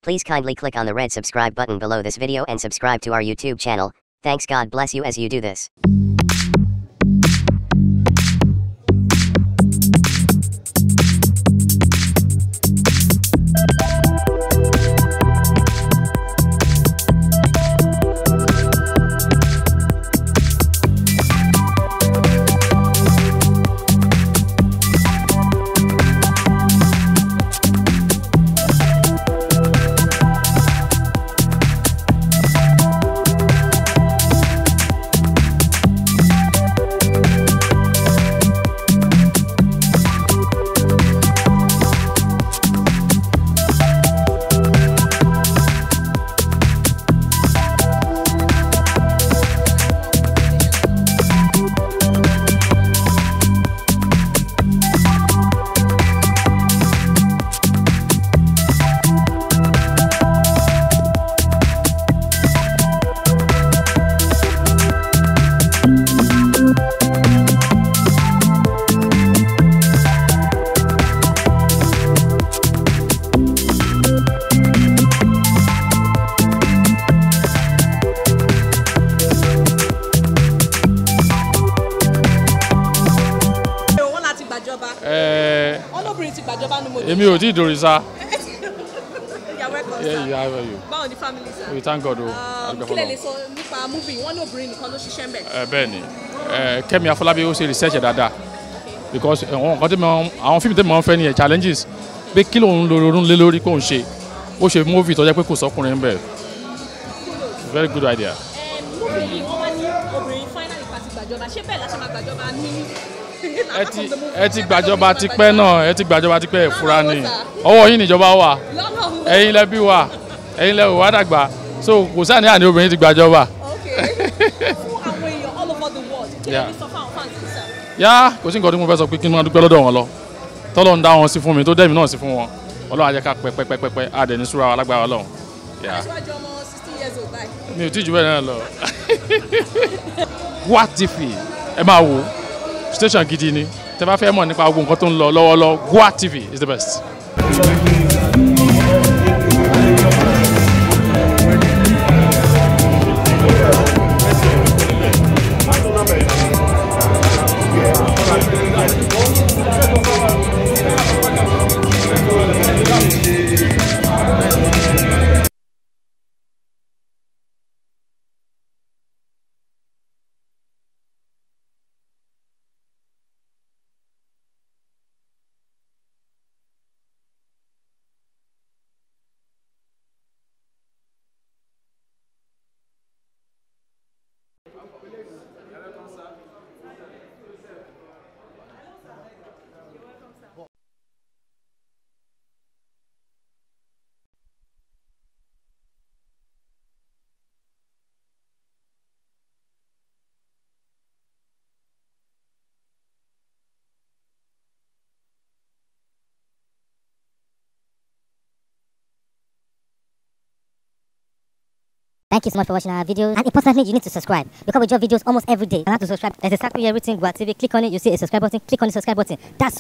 Please kindly click on the red subscribe button below this video and subscribe to our YouTube channel. Thanks, God bless you as you do this. Èmi ò tí dòrì sá. You're welcome, Yeah, sir. how are you? Báwo ni family, sir? We thank God. Kí lẹ lè sọ nípa movie wọ́n ní obìnrin nìkan ló ṣiṣẹ́ ń bẹ̀. Bẹ́ẹ̀ni, Kemi Afolabi ó ṣe research dáadáa because àwọn fíìmù tẹ́mi máa ń fẹ́ ni challenges pé kí lòun lorun lé lórí kó ń ṣe ó ṣe movie tó jẹ́ pé kò sọ́kùnrin ń bẹ̀. Very good idea. Movie yìí wọ́n wá ní obìnrin finally pàtì gbàjọba ṣé bẹ́ẹ̀ láti máa gbàjọba ní. Ẹ ti gbàjọba tipẹ́ náà ẹ ti gbàjọba tipẹ́ ìfura ni ọwọ́ yín níjọba wà ẹ̀yin lẹ bí wa ẹ̀yin lẹ wà dàgbà so kò sáà ní àní obìnrin ti gbàjọba. Fún àwọn èèyàn all over the world kí lè sọ fún àwọn fans yìí, sir? Yá kò sí nǹkan tí mo fẹ́ sọ pé kí n máa dúpẹ́ lọ́dọ̀ wọn lọ tọ́lọ́ ń dá wọn sí fún mi tó dẹ́mi náà sí fún wọn Ọlọ́run á jẹ́ ká pẹ́pẹ́pẹ́pẹ́ á dẹ̀ ní súra alágbára Ọlọ́run. Aṣíwájú ọmọ 16 years old báyìí. Mi ò tí jù bẹ́ẹ̀ náà lọ. Gua TV ẹ máa wò station gidi ni tẹ́ bá fẹ́ mọ̀ nípa gbogbo nǹkan tó ń lọ lọ́wọ́lọ́wọ́ Gua TV is the best. Thank you so much for watching our videos. And importantly, you need to subscribe because we drop videos almost every day. You have to subscribe. There's a circle here written Gua TV. Click on it, you see a subscribe button. Click on the subscribe button. That's